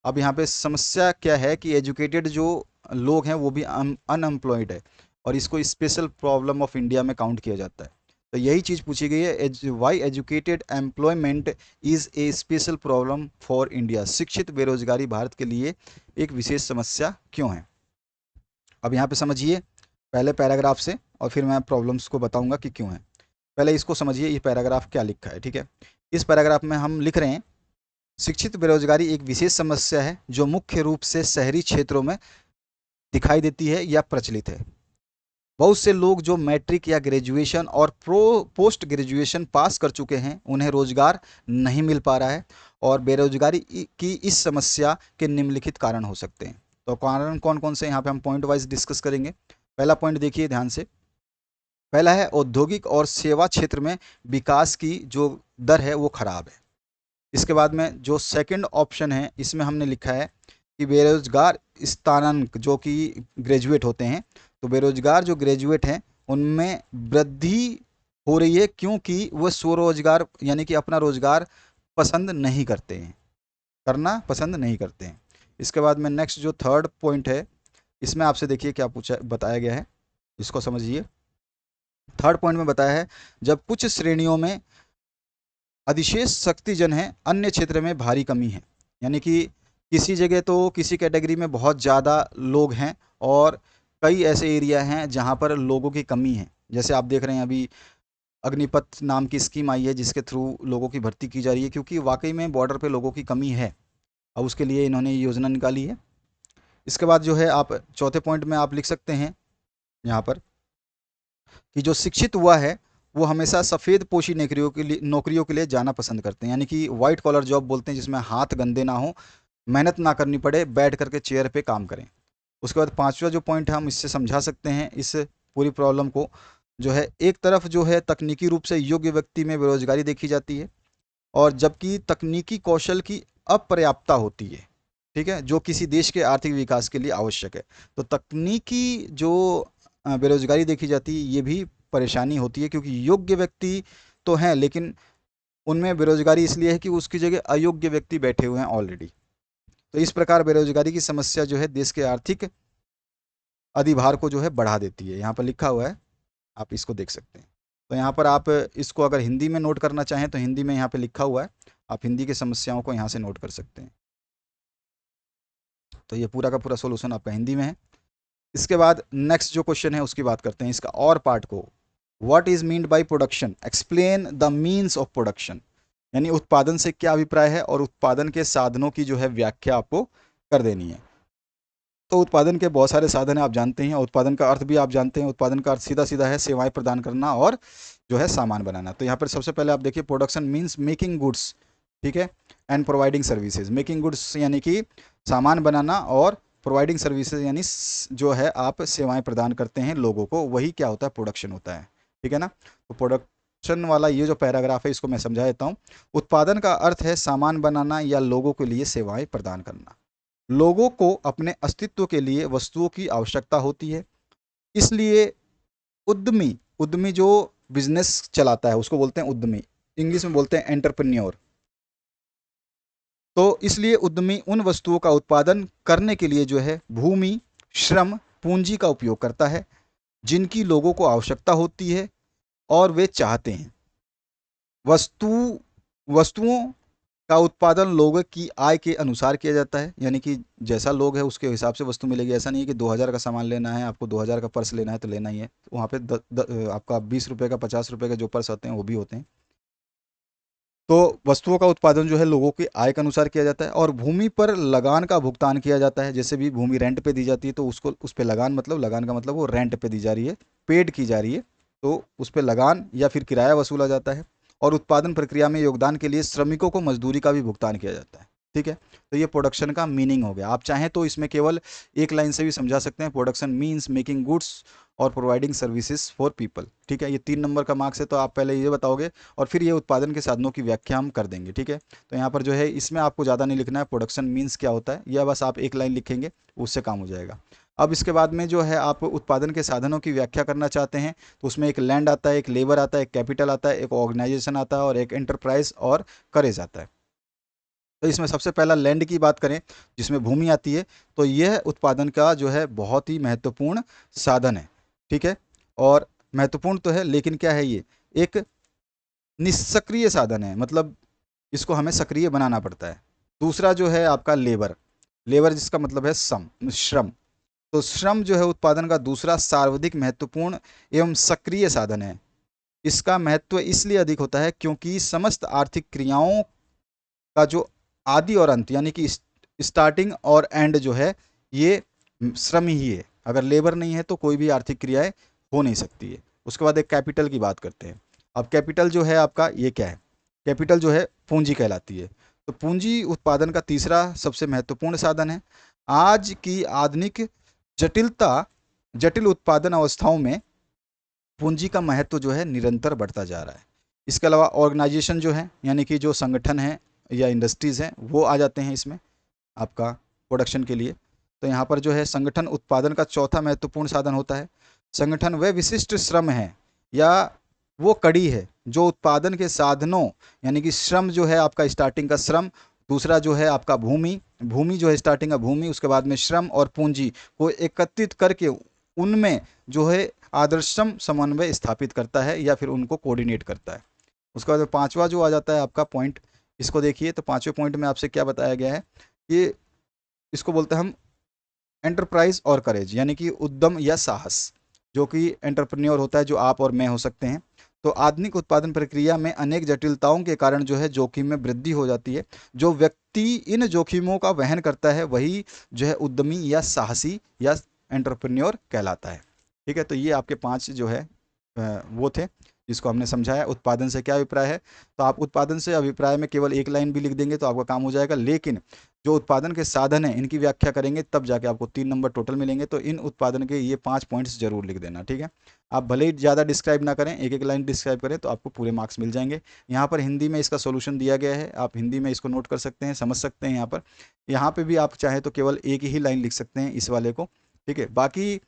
अब यहाँ पे समस्या क्या है कि एजुकेटेड जो लोग हैं वो भी अनएम्प्लॉयड है, और इसको स्पेशल प्रॉब्लम ऑफ इंडिया में काउंट किया जाता है। तो यही चीज़ पूछी गई है, why educated employment is a special problem for India, शिक्षित बेरोजगारी भारत के लिए एक विशेष समस्या क्यों है। अब यहाँ पे समझिए पहले पैराग्राफ से, और फिर मैं प्रॉब्लम्स को बताऊंगा कि क्यों है। पहले इसको समझिए, ये पैराग्राफ क्या लिखा है, ठीक है। इस पैराग्राफ में हम लिख रहे हैं, शिक्षित बेरोजगारी एक विशेष समस्या है जो मुख्य रूप से शहरी क्षेत्रों में दिखाई देती है या प्रचलित है। बहुत से लोग जो मैट्रिक या ग्रेजुएशन और पोस्ट ग्रेजुएशन पास कर चुके हैं, उन्हें रोजगार नहीं मिल पा रहा है, और बेरोजगारी की इस समस्या के निम्नलिखित कारण हो सकते हैं। तो कारण कौन कौन से यहाँ पे हम पॉइंट वाइज डिस्कस करेंगे। पहला पॉइंट देखिए ध्यान से, पहला है औद्योगिक और सेवा क्षेत्र में विकास की जो दर है वो खराब है। इसके बाद में जो सेकंड ऑप्शन है, इसमें हमने लिखा है कि बेरोजगार स्थानांक जो कि ग्रेजुएट होते हैं, तो बेरोजगार जो ग्रेजुएट हैं उनमें वृद्धि हो रही है, क्योंकि वह स्वरोजगार यानी कि अपना रोजगार पसंद नहीं करते हैं, करना पसंद नहीं करते हैं। इसके बाद में नेक्स्ट जो थर्ड पॉइंट है, इसमें आपसे देखिए क्या पूछा बताया गया है, इसको समझिए। थर्ड पॉइंट में बताया है, जब कुछ श्रेणियों में अधिशेष शक्तिजन है, अन्य क्षेत्र में भारी कमी है, यानी कि किसी जगह तो किसी कैटेगरी में बहुत ज़्यादा लोग हैं, और कई ऐसे एरिया हैं जहाँ पर लोगों की कमी है। जैसे आप देख रहे हैं अभी अग्निपथ नाम की स्कीम आई है जिसके थ्रू लोगों की भर्ती की जा रही है, क्योंकि वाकई में बॉर्डर पे लोगों की कमी है, और उसके लिए इन्होंने ये योजना निकाली है। इसके बाद जो है आप चौथे पॉइंट में आप लिख सकते हैं यहाँ पर कि जो शिक्षित हुआ है वो हमेशा सफ़ेद पोशी नौकरियों के लिए जाना पसंद करते हैं, यानी कि वाइट कॉलर जॉब बोलते हैं, जिसमें हाथ गंदे ना हो, मेहनत ना करनी पड़े, बैठ करके चेयर पे काम करें। उसके बाद पांचवा जो पॉइंट है हम इससे समझा सकते हैं इस पूरी प्रॉब्लम को, जो है एक तरफ जो है तकनीकी रूप से योग्य व्यक्ति में बेरोजगारी देखी जाती है, और जबकि तकनीकी कौशल की अपर्याप्तता होती है, ठीक है, जो किसी देश के आर्थिक विकास के लिए आवश्यक है। तो तकनीकी जो बेरोजगारी देखी जाती है, ये भी परेशानी होती है, क्योंकि योग्य व्यक्ति तो हैं लेकिन उनमें बेरोजगारी इसलिए है कि उसकी जगह अयोग्य व्यक्ति बैठे हुए हैं ऑलरेडी। तो इस प्रकार बेरोजगारी की समस्या जो है देश के आर्थिक अधिभार को जो है बढ़ा देती है। यहाँ पर लिखा हुआ है, आप इसको देख सकते हैं। तो यहाँ पर आप इसको अगर हिंदी में नोट करना चाहें तो हिंदी में यहाँ पे लिखा हुआ है, आप हिंदी की समस्याओं को यहाँ से नोट कर सकते हैं। तो ये पूरा का पूरा सोल्यूशन आपका हिंदी में है। इसके बाद नेक्स्ट जो क्वेश्चन है उसकी बात करते हैं, इसका और पार्ट को। What is meant by production, explain the means of production, यानी उत्पादन से क्या अभिप्राय है और उत्पादन के साधनों की जो है व्याख्या आपको कर देनी है। तो उत्पादन के बहुत सारे साधन हैं, आप जानते हैं, उत्पादन का अर्थ भी आप जानते हैं। उत्पादन का अर्थ सीधा सीधा है सेवाएं प्रदान करना और जो है सामान बनाना। तो यहाँ पर सबसे पहले आप देखिए, प्रोडक्शन मीन्स मेकिंग गुड्स, ठीक है, and providing services. Making goods यानी कि सामान बनाना, और प्रोवाइडिंग सर्विसेज यानी जो है आप सेवाएं प्रदान करते हैं लोगों को, वही क्या होता है, प्रोडक्शन होता है, ठीक है ना। तो प्रोडक्शन वाला ये जो पैराग्राफ है इसको मैं समझा देता हूँ। उत्पादन का अर्थ है सामान बनाना या लोगों के लिए सेवाएं प्रदान करना। लोगों को अपने अस्तित्व के लिए वस्तुओं की आवश्यकता होती है, इसलिए उद्यमी उद्यमी जो बिजनेस चलाता है उसको बोलते हैं उद्यमी, इंग्लिश में बोलते हैं एंटरप्रेन्योर। तो इसलिए उद्यमी उन वस्तुओं का उत्पादन करने के लिए जो है भूमि, श्रम, पूंजी का उपयोग करता है जिनकी लोगों को आवश्यकता होती है और वे चाहते हैं। वस्तु वस्तुओं का उत्पादन लोगों की आय के अनुसार किया जाता है, यानी कि जैसा लोग है उसके हिसाब से वस्तु मिलेगी। ऐसा नहीं है कि 2000 का सामान लेना है, आपको 2000 का पर्स लेना है तो लेना ही है, वहाँ पे आपका 20 रुपये का, 50 रुपये का जो पर्स होते हैं वो भी होते हैं। तो वस्तुओं का उत्पादन जो है लोगों की आय के अनुसार किया जाता है, और भूमि पर लगान का भुगतान किया जाता है। जैसे भी भूमि रेंट पे दी जाती है तो उसको उस पर लगान का मतलब वो रेंट पे दी जा रही है, पेड की जा रही है, तो उस पर लगान या फिर किराया वसूला जाता है। और उत्पादन प्रक्रिया में योगदान के लिए श्रमिकों को मजदूरी का भी भुगतान किया जाता है, ठीक है। तो ये प्रोडक्शन का मीनिंग हो गया। आप चाहें तो इसमें केवल एक लाइन से भी समझा सकते हैं, प्रोडक्शन मीन्स मेकिंग गुड्स और प्रोवाइडिंग सर्विसेज फॉर पीपल, ठीक है। ये 3 नंबर का मार्क्स है, तो आप पहले ये बताओगे और फिर ये उत्पादन के साधनों की व्याख्या हम कर देंगे, ठीक है। तो यहाँ पर जो है इसमें आपको ज़्यादा नहीं लिखना है, प्रोडक्शन मीन्स क्या होता है यह बस आप एक लाइन लिखेंगे, उससे काम हो जाएगा। अब इसके बाद में जो है आप उत्पादन के साधनों की व्याख्या करना चाहते हैं, तो उसमें एक लैंड आता है, एक लेबर आता है, एक कैपिटल आता है, एक ऑर्गेनाइजेशन आता है और एक एंटरप्राइज और करेज आता है। तो इसमें सबसे पहला लैंड की बात करें जिसमें भूमि आती है, तो यह उत्पादन का जो है बहुत ही महत्वपूर्ण साधन है, ठीक है। और महत्वपूर्ण तो है लेकिन क्या है, ये एक निष्क्रिय साधन है, मतलब इसको हमें सक्रिय बनाना पड़ता है। दूसरा जो है आपका लेबर, लेबर जिसका मतलब है श्रम। तो श्रम जो है उत्पादन का दूसरा सर्वाधिक महत्वपूर्ण एवं सक्रिय साधन है। इसका महत्व इसलिए अधिक होता है क्योंकि समस्त आर्थिक क्रियाओं का जो आदि और अंत, यानी कि स्टार्टिंग और एंड जो है ये श्रम ही है। अगर लेबर नहीं है तो कोई भी आर्थिक क्रियाएं हो नहीं सकती है। उसके बाद एक कैपिटल की बात करते हैं। अब कैपिटल जो है आपका ये क्या है, कैपिटल जो है पूंजी कहलाती है। तो पूंजी उत्पादन का तीसरा सबसे महत्वपूर्ण साधन है। आज की आधुनिक जटिल उत्पादन अवस्थाओं में पूंजी का महत्व जो है निरंतर बढ़ता जा रहा है। इसके अलावा ऑर्गेनाइजेशन जो है, यानी कि जो संगठन है या इंडस्ट्रीज़ हैं, वो आ जाते हैं इसमें आपका प्रोडक्शन के लिए। तो यहाँ पर जो है संगठन उत्पादन का चौथा महत्वपूर्ण साधन होता है। संगठन वह विशिष्ट श्रम है या वो कड़ी है जो उत्पादन के साधनों, यानी कि श्रम जो है आपका स्टार्टिंग का श्रम, दूसरा जो है आपका भूमि जो है स्टार्टिंग का भूमि, उसके बाद में श्रम और पूंजी को एकत्रित करके उनमें जो है आदर्शम समन्वय स्थापित करता है या फिर उनको कोऑर्डिनेट करता है। उसके बाद पांचवा जो आ जाता है आपका पॉइंट, इसको देखिए। तो पांचवें पॉइंट में आपसे क्या बताया गया है कि इसको बोलते हैं हम एंटरप्राइज और करेज, यानी कि उद्यम या साहस, जो कि एंटरप्रेन्योर होता है जो आप और मैं हो सकते हैं। तो आधुनिक उत्पादन प्रक्रिया में अनेक जटिलताओं के कारण जो है जोखिम में वृद्धि हो जाती है। जो व्यक्ति इन जोखिमों का वहन करता है वही जो है उद्यमी या साहसी या एंटरप्रेन्योर कहलाता है। ठीक है, तो ये आपके 5 जो है वो थे जिसको हमने समझाया। उत्पादन से क्या अभिप्राय है, तो आप उत्पादन से अभिप्राय में केवल एक लाइन भी लिख देंगे तो आपका काम हो जाएगा, लेकिन जो उत्पादन के साधन हैं इनकी व्याख्या करेंगे तब जाके आपको 3 नंबर टोटल मिलेंगे। तो इन उत्पादन के ये 5 पॉइंट्स जरूर लिख देना। ठीक है, आप भले ही ज़्यादा डिस्क्राइब ना करें, एक एक लाइन डिस्क्राइब करें तो आपको पूरे मार्क्स मिल जाएंगे। यहाँ पर हिंदी में इसका सोल्यूशन दिया गया है, आप हिंदी में इसको नोट कर सकते हैं, समझ सकते हैं। यहाँ पर भी आप चाहें तो केवल एक ही लाइन लिख सकते हैं इस वाले को। ठीक है, बाकी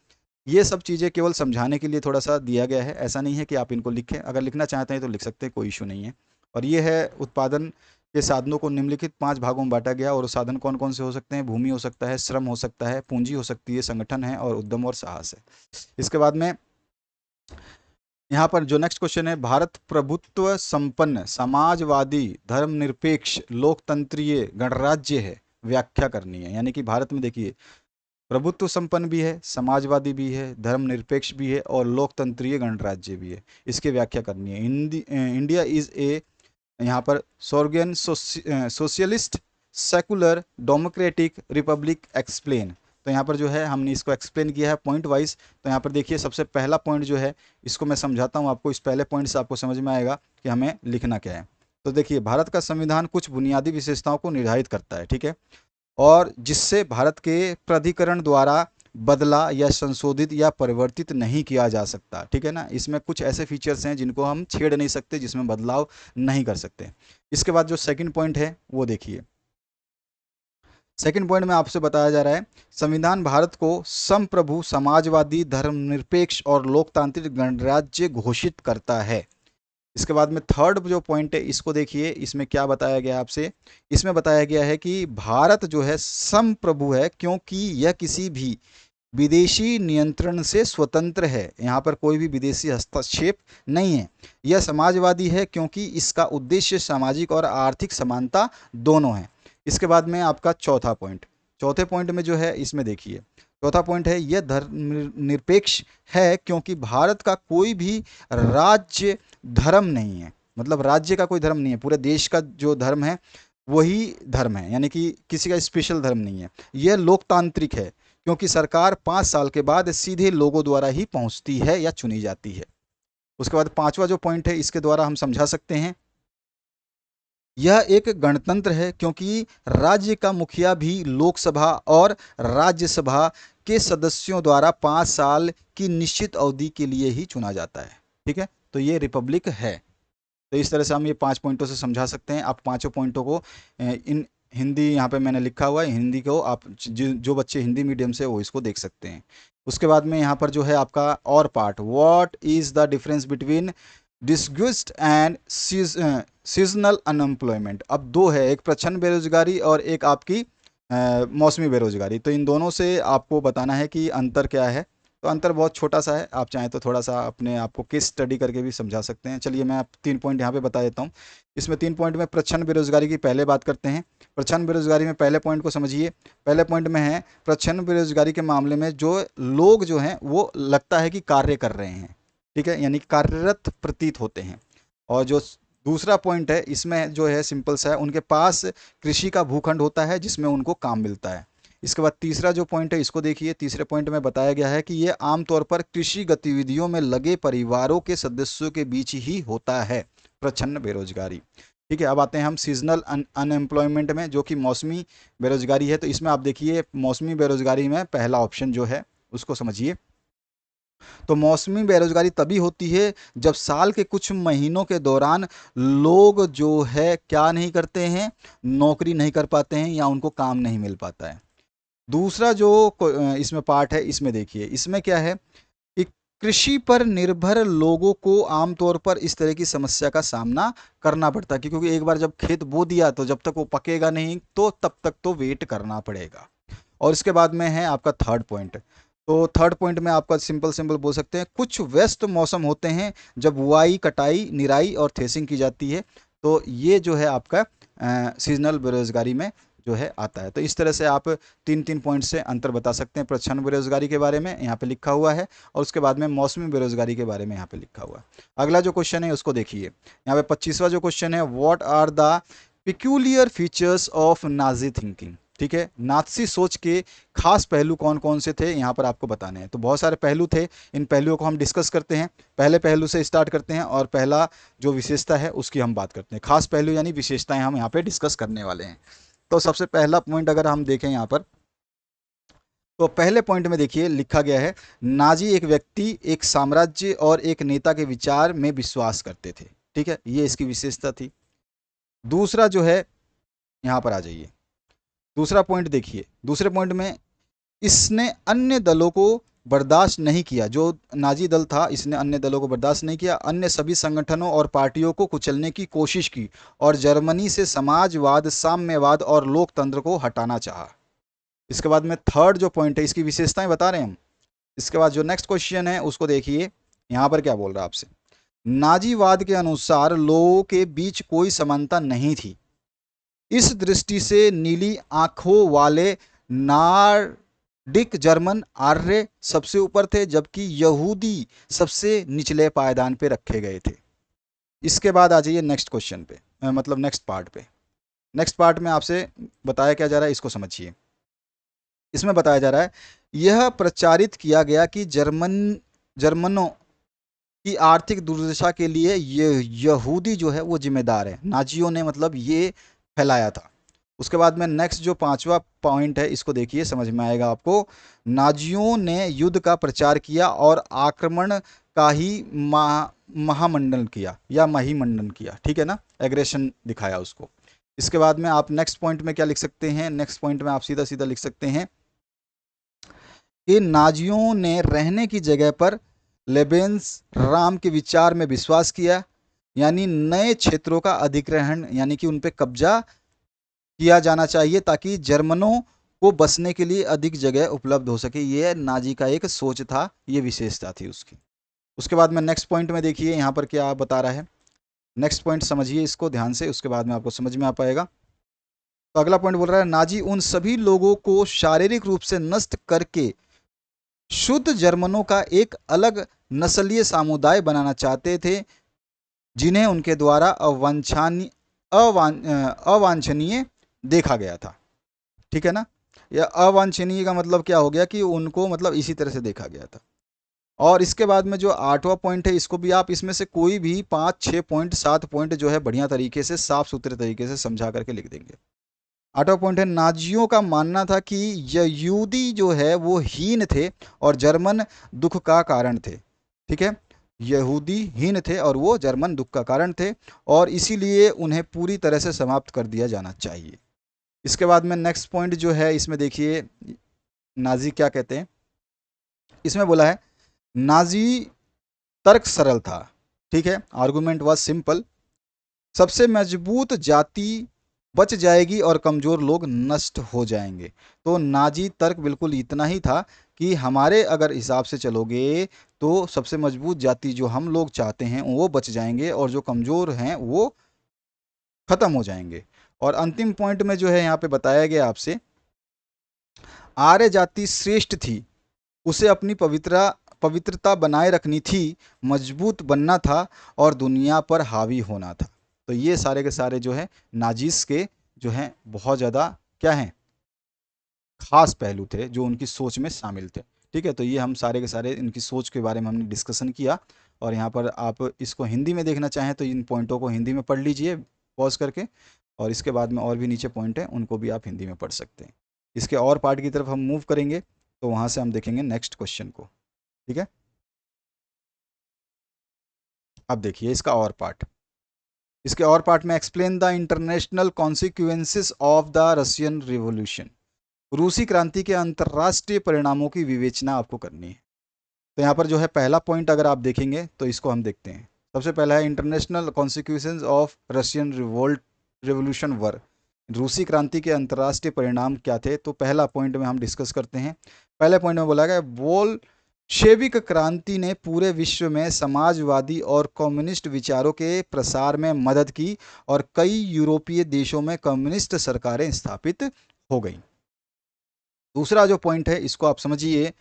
ये सब चीज़ें केवल समझाने के लिए थोड़ा सा दिया गया है, ऐसा नहीं है कि आप इनको लिखें, अगर लिखना चाहते हैं तो लिख सकते हैं, कोई इशू नहीं है। और ये है उत्पादन के साधनों को निम्नलिखित 5 भागों में बांटा गया, और साधन कौन कौन से हो सकते हैं, भूमि हो सकता है, श्रम हो सकता है, पूंजी हो सकती है, संगठन है, और उद्यम और साहस है। इसके बाद में यहाँ पर जो नेक्स्ट क्वेश्चन है, भारत प्रभुत्व संपन्न समाजवादी धर्मनिरपेक्ष लोकतंत्रीय गणराज्य है, व्याख्या करनी है। यानी कि भारत में देखिए प्रभुत्व संपन्न भी है, समाजवादी भी है, धर्मनिरपेक्ष भी है और लोकतंत्रीय गणराज्य भी है। इसकी व्याख्या करनी है। इंडिया इज ए यहाँ पर sovereign socialist secular democratic republic explain. तो यहाँ पर जो है हमने इसको एक्सप्लेन किया है पॉइंट वाइज। तो यहाँ पर देखिए सबसे पहला पॉइंट जो है इसको मैं समझाता हूँ आपको, इस पहले पॉइंट से आपको समझ में आएगा कि हमें लिखना क्या है। तो देखिए भारत का संविधान कुछ बुनियादी विशेषताओं को निर्धारित करता है, ठीक है, और जिससे भारत के प्राधिकरण द्वारा बदला या संशोधित या परिवर्तित नहीं किया जा सकता। ठीक है ना, इसमें कुछ ऐसे फीचर्स हैं जिनको हम छेड़ नहीं सकते, जिसमें बदलाव नहीं कर सकते। इसके बाद जो सेकंड पॉइंट है वो देखिए, सेकंड पॉइंट में आपसे बताया जा रहा है संविधान भारत को संप्रभु समाजवादी धर्मनिरपेक्ष और लोकतांत्रिक गणराज्य घोषित करता है। इसके बाद में थर्ड जो पॉइंट है इसको देखिए, इसमें क्या बताया गया आपसे, इसमें बताया गया है कि भारत जो है संप्रभु है क्योंकि यह किसी भी विदेशी नियंत्रण से स्वतंत्र है। यहाँ पर कोई भी विदेशी हस्तक्षेप नहीं है। यह समाजवादी है क्योंकि इसका उद्देश्य सामाजिक और आर्थिक समानता दोनों है। इसके बाद में आपका चौथा पॉइंट, चौथे पॉइंट में जो है इसमें देखिए, चौथा पॉइंट है यह धर्मनिरपेक्ष है क्योंकि भारत का कोई भी राज्य धर्म नहीं है, मतलब राज्य का कोई धर्म नहीं है, पूरे देश का जो धर्म है वही धर्म है, यानी कि किसी का स्पेशल धर्म नहीं है। यह लोकतांत्रिक है क्योंकि सरकार 5 साल के बाद सीधे लोगों द्वारा ही पहुंचती है या चुनी जाती है। उसके बाद पांचवा जो पॉइंट है इसके द्वारा हम समझा सकते हैं, यह एक गणतंत्र है क्योंकि राज्य का मुखिया भी लोकसभा और राज्यसभा के सदस्यों द्वारा 5 साल की निश्चित अवधि के लिए ही चुना जाता है। ठीक है, तो ये रिपब्लिक है। तो इस तरह से हम ये 5 पॉइंटों से समझा सकते हैं। आप पांचों पॉइंटों को इन हिंदी यहाँ पे मैंने लिखा हुआ है, हिंदी को आप जो बच्चे हिंदी मीडियम से वो इसको देख सकते हैं। उसके बाद में यहाँ पर जो है आपका और part, what is the difference between disguised and seasonal unemployment. अब दो है, एक प्रच्छन्न बेरोजगारी और एक आपकी मौसमी बेरोजगारी। तो इन दोनों से आपको बताना है कि अंतर क्या है। तो अंतर बहुत छोटा सा है, आप चाहें तो थोड़ा सा अपने आप को केस स्टडी करके भी समझा सकते हैं। चलिए मैं आप 3 पॉइंट यहाँ पे बता देता हूँ। इसमें 3 पॉइंट में प्रच्छन्न बेरोजगारी की पहले बात करते हैं। प्रच्छन्न बेरोजगारी में पहले पॉइंट को समझिए। पहले पॉइंट में है प्रच्छन्न बेरोजगारी के मामले में जो लोग जो हैं वो लगता है कि कार्य कर रहे हैं, ठीक है, यानी कार्यरत प्रतीत होते हैं। और जो दूसरा पॉइंट है इसमें जो है सिंपल सा है, उनके पास कृषि का भूखंड होता है जिसमें उनको काम मिलता है। इसके बाद तीसरा जो पॉइंट है इसको देखिए, तीसरे पॉइंट में बताया गया है कि ये आमतौर पर कृषि गतिविधियों में लगे परिवारों के सदस्यों के बीच ही होता है, प्रच्छन्न बेरोजगारी। ठीक है, अब आते हैं हम सीजनल अनएम्प्लॉयमेंट में, जो कि मौसमी बेरोजगारी है। तो इसमें आप देखिए मौसमी बेरोजगारी में पहला ऑप्शन जो है उसको समझिए। तो मौसमी बेरोजगारी तभी होती है जब साल के कुछ महीनों के दौरान लोग जो है क्या नहीं करते हैं, नौकरी नहीं कर पाते हैं या उनको काम नहीं मिल पाता है। दूसरा जो इसमें पार्ट है इसमें देखिए, इसमें क्या है कि कृषि पर निर्भर लोगों को आमतौर पर इस तरह की समस्या का सामना करना पड़ता है, क्योंकि एक बार जब खेत बो दिया तो जब तक वो पकेगा नहीं तो तब तक तो वेट करना पड़ेगा। और इसके बाद में है आपका थर्ड पॉइंट। तो थर्ड पॉइंट में आपका सिंपल सिंपल बोल सकते हैं, कुछ व्यस्त मौसम होते हैं जब बुआई, कटाई, निराई और थ्रेसिंग की जाती है। तो ये जो है आपका सीजनल बेरोजगारी में जो है आता है। तो इस तरह से आप 3-3 पॉइंट से अंतर बता सकते हैं। प्रच्छन्न बेरोजगारी के बारे में यहाँ पे लिखा हुआ है और उसके बाद में मौसमी बेरोजगारी के बारे में यहाँ पे लिखा हुआ है। अगला जो क्वेश्चन है उसको देखिए, यहाँ पे 25वां जो क्वेश्चन है, what are the peculiar features of Nazi thinking. ठीक है, नाथसी सोच के खास पहलू कौन कौन से थे यहाँ पर आपको बताने हैं। तो बहुत सारे पहलू थे, इन पहलुओं को हम डिस्कस करते हैं। पहले पहलू से स्टार्ट करते हैं और पहला जो विशेषता है उसकी हम बात करते हैं। खास पहलू यानी विशेषताएं हम यहाँ पे डिस्कस करने वाले हैं। तो सबसे पहला पॉइंट अगर हम देखें यहाँ पर, तो पहले पॉइंट में देखिए लिखा गया है, नाजी एक व्यक्ति, एक साम्राज्य और एक नेता के विचार में विश्वास करते थे। ठीक है, ये इसकी विशेषता थी। दूसरा जो है, यहाँ पर आ जाइए, दूसरा पॉइंट देखिए, दूसरे पॉइंट में इसने अन्य दलों को बर्दाश्त नहीं किया। जो नाजी दल था इसने अन्य दलों को बर्दाश्त नहीं किया, अन्य सभी संगठनों और पार्टियों को कुचलने की कोशिश की और जर्मनी से समाजवाद, साम्यवाद और लोकतंत्र को हटाना चाहा। इसके बाद में थर्ड जो पॉइंट है, इसकी विशेषताएं बता रहे हैं हम। इसके बाद जो नेक्स्ट क्वेश्चन है उसको देखिए, यहाँ पर क्या बोल रहा है आपसे, नाजीवाद के अनुसार लोगों के बीच कोई समानता नहीं थी। इस दृष्टि से नीली आंखों वाले नार्डिक जर्मन आर्य सबसे ऊपर थे, जबकि यहूदी सबसे निचले पायदान पे रखे गए थे। इसके बाद आ जाइए नेक्स्ट क्वेश्चन पे, मतलब नेक्स्ट पार्ट पे। नेक्स्ट पार्ट में आपसे बताया क्या जा रहा है, इसको समझिए। इसमें बताया जा रहा है, यह प्रचारित किया गया कि जर्मनों की आर्थिक दुर्दशा के लिए ये यहूदी जो है वो जिम्मेदार है। नाजियों ने मतलब ये फैलाया था। उसके बाद में नेक्स्ट जो 5वां पॉइंट है इसको देखिए, समझ में आएगा आपको। नाजियों ने युद्ध का प्रचार किया और आक्रमण का ही महामंडन किया या महिमंडन किया। ठीक है ना, एग्रेशन दिखाया उसको। इसके बाद में आप नेक्स्ट पॉइंट में क्या लिख सकते हैं, नेक्स्ट पॉइंट में आप सीधा सीधा लिख सकते हैं कि नाजियों ने रहने की जगह पर लेबेंस राम के विचार में विश्वास किया, यानी नए क्षेत्रों का अधिग्रहण, यानी कि उन पे कब्जा किया जाना चाहिए ताकि जर्मनों को बसने के लिए अधिक जगह उपलब्ध हो सके। ये नाजी का एक सोच था, ये विशेषता थी उसकी। उसके बाद में नेक्स्ट पॉइंट में देखिए यहाँ पर क्या बता रहा है। नेक्स्ट पॉइंट समझिए इसको ध्यान से, उसके बाद में आपको समझ में आ पाएगा। तो अगला पॉइंट बोल रहा है, नाजी उन सभी लोगों को शारीरिक रूप से नष्ट करके शुद्ध जर्मनों का एक अलग नस्लीय समुदाय बनाना चाहते थे, जिन्हें उनके द्वारा अवांछनीय देखा गया था। ठीक है ना, यह अवांछनीय का मतलब क्या हो गया कि उनको मतलब इसी तरह से देखा गया था। और इसके बाद में जो 8वां पॉइंट है, इसको भी आप इसमें से कोई भी 5, 6 पॉइंट, 7 पॉइंट जो है बढ़िया तरीके से साफ सुथरे तरीके से समझा करके लिख देंगे। 8वां पॉइंट है, नाजियों का मानना था कि यहूदी जो है वो हीन थे और जर्मन दुख का कारण थे। ठीक है, यहूदी हीन थे और वो जर्मन दुख का कारण थे और इसीलिए उन्हें पूरी तरह से समाप्त कर दिया जाना चाहिए। इसके बाद में नेक्स्ट पॉइंट जो है इसमें देखिए नाजी क्या कहते हैं। इसमें बोला है, नाजी तर्क सरल था। ठीक है, आर्गुमेंट वाज सिंपल। सबसे मजबूत जाति बच जाएगी और कमज़ोर लोग नष्ट हो जाएंगे। तो नाजी तर्क बिल्कुल इतना ही था कि हमारे अगर हिसाब से चलोगे तो सबसे मजबूत जाति जो हम लोग चाहते हैं वो बच जाएंगे और जो कमज़ोर हैं वो ख़त्म हो जाएंगे। और अंतिम पॉइंट में जो है यहाँ पे बताया गया आपसे, आर्य जाति श्रेष्ठ थी, उसे अपनी पवित्रता बनाए रखनी थी, मजबूत बनना था और दुनिया पर हावी होना था। तो ये सारे के सारे जो है नाजीज के जो हैं बहुत ज़्यादा क्या हैं, खास पहलू थे जो उनकी सोच में शामिल थे। ठीक है, तो ये हम सारे के सारे इनकी सोच के बारे में हमने डिस्कशन किया। और यहाँ पर आप इसको हिंदी में देखना चाहें तो इन पॉइंटों को हिंदी में पढ़ लीजिए पॉज करके, और इसके बाद में और भी नीचे पॉइंट हैं उनको भी आप हिंदी में पढ़ सकते हैं। इसके और पार्ट की तरफ हम मूव करेंगे तो वहाँ से हम देखेंगे नेक्स्ट क्वेश्चन को। ठीक है, अब देखिए इसका और पार्ट। इसके और पार्ट में, explain the international consequences of the Russian revolution. रूसी क्रांति के अंतर्राष्ट्रीय परिणामों की विवेचना आपको करनी है। तो यहाँ पर जो है पहला पॉइंट अगर आप देखेंगे तो इसको हम देखते हैं। सबसे पहला है international consequences of Russian revolution were. रूसी क्रांति के अंतर्राष्ट्रीय परिणाम क्या थे, तो पहला पॉइंट में हम डिस्कस करते हैं। पहले पॉइंट में बोला गया, बोल्शेविक क्रांति ने पूरे विश्व में समाजवादी और कम्युनिस्ट विचारों के प्रसार में मदद की और कई यूरोपीय देशों में कम्युनिस्ट सरकारें स्थापित हो गईं। दूसरा जो पॉइंट है इसको आप समझिए।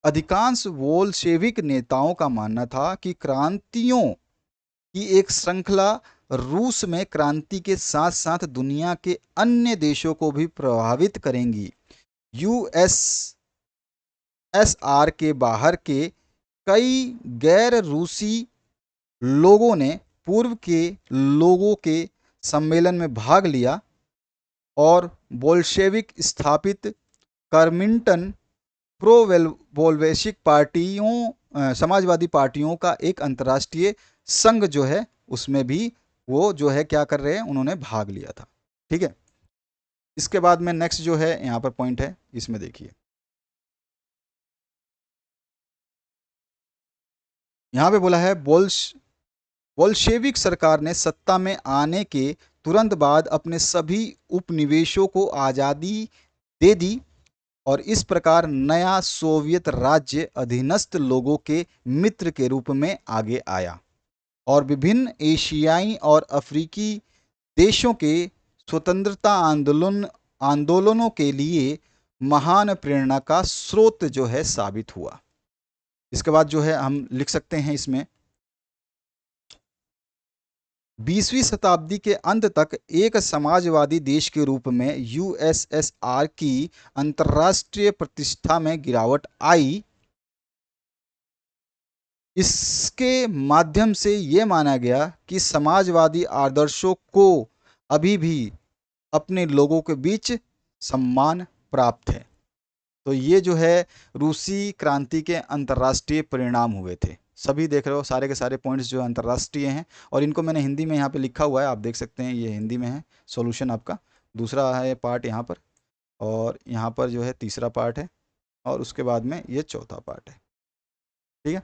अधिकांश बोल्शेविक नेताओं का मानना था कि क्रांतियों की एक श्रृंखला रूस में क्रांति के साथ साथ दुनिया के अन्य देशों को भी प्रभावित करेंगी। यूएसएसआर के बाहर के कई गैर रूसी लोगों ने पूर्व के लोगों के सम्मेलन में भाग लिया और बोल्शेविक स्थापित कर्मिंटन प्रो बोल्शेविक पार्टियों समाजवादी पार्टियों का एक अंतर्राष्ट्रीय संघ जो है उसमें भी वो जो है क्या कर रहे हैं, उन्होंने भाग लिया था। ठीक है, इसके बाद में नेक्स्ट जो है यहाँ पर पॉइंट है, इसमें देखिए यहाँ पे बोला है बोल्शेविक सरकार ने सत्ता में आने के तुरंत बाद अपने सभी उपनिवेशों को आज़ादी दे दी और इस प्रकार नया सोवियत राज्य अधीनस्थ लोगों के मित्र के रूप में आगे आया और विभिन्न एशियाई और अफ्रीकी देशों के स्वतंत्रता आंदोलनों के लिए महान प्रेरणा का स्रोत जो है साबित हुआ। इसके बाद जो है हम लिख सकते हैं इसमें 20वीं शताब्दी के अंत तक एक समाजवादी देश के रूप में यूएसएसआर की अंतर्राष्ट्रीय प्रतिष्ठा में गिरावट आई। इसके माध्यम से ये माना गया कि समाजवादी आदर्शों को अभी भी अपने लोगों के बीच सम्मान प्राप्त है। तो ये जो है रूसी क्रांति के अंतर्राष्ट्रीय परिणाम हुए थे। सभी देख रहे हो सारे के सारे पॉइंट्स जो अंतर्राष्ट्रीय हैं और इनको मैंने हिंदी में यहाँ पे लिखा हुआ है, आप देख सकते हैं ये हिंदी में है सॉल्यूशन आपका। दूसरा है पार्ट यहाँ पर और यहाँ पर जो है तीसरा पार्ट है और उसके बाद में ये चौथा पार्ट है। ठीक है,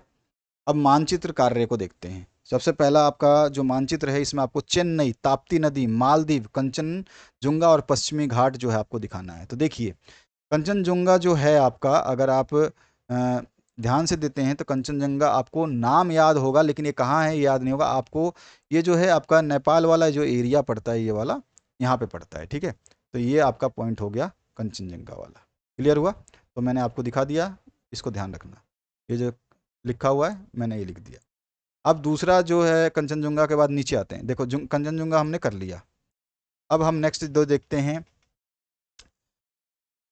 अब मानचित्र कार्य को देखते हैं। सबसे पहला आपका जो मानचित्र है इसमें आपको चेन्नई, ताप्ती नदी, मालदीव, कंचनजुंगा और पश्चिमी घाट जो है आपको दिखाना है। तो देखिए कंचनजुंगा जो है आपका, अगर आप ध्यान से देते हैं तो कंचनजंगा आपको नाम याद होगा लेकिन ये कहाँ है याद नहीं होगा आपको। ये जो है आपका नेपाल वाला जो एरिया पड़ता है ये वाला यहाँ पे पड़ता है। ठीक है, तो ये आपका पॉइंट हो गया कंचनजंगा वाला। क्लियर हुआ? तो मैंने आपको दिखा दिया, इसको ध्यान रखना। ये जो लिखा हुआ है मैंने ये लिख दिया। अब दूसरा जो है कंचनजुंगा के बाद नीचे आते हैं। देखो कंचनजुंगा हमने कर लिया। अब हम नेक्स्ट दो देखते हैं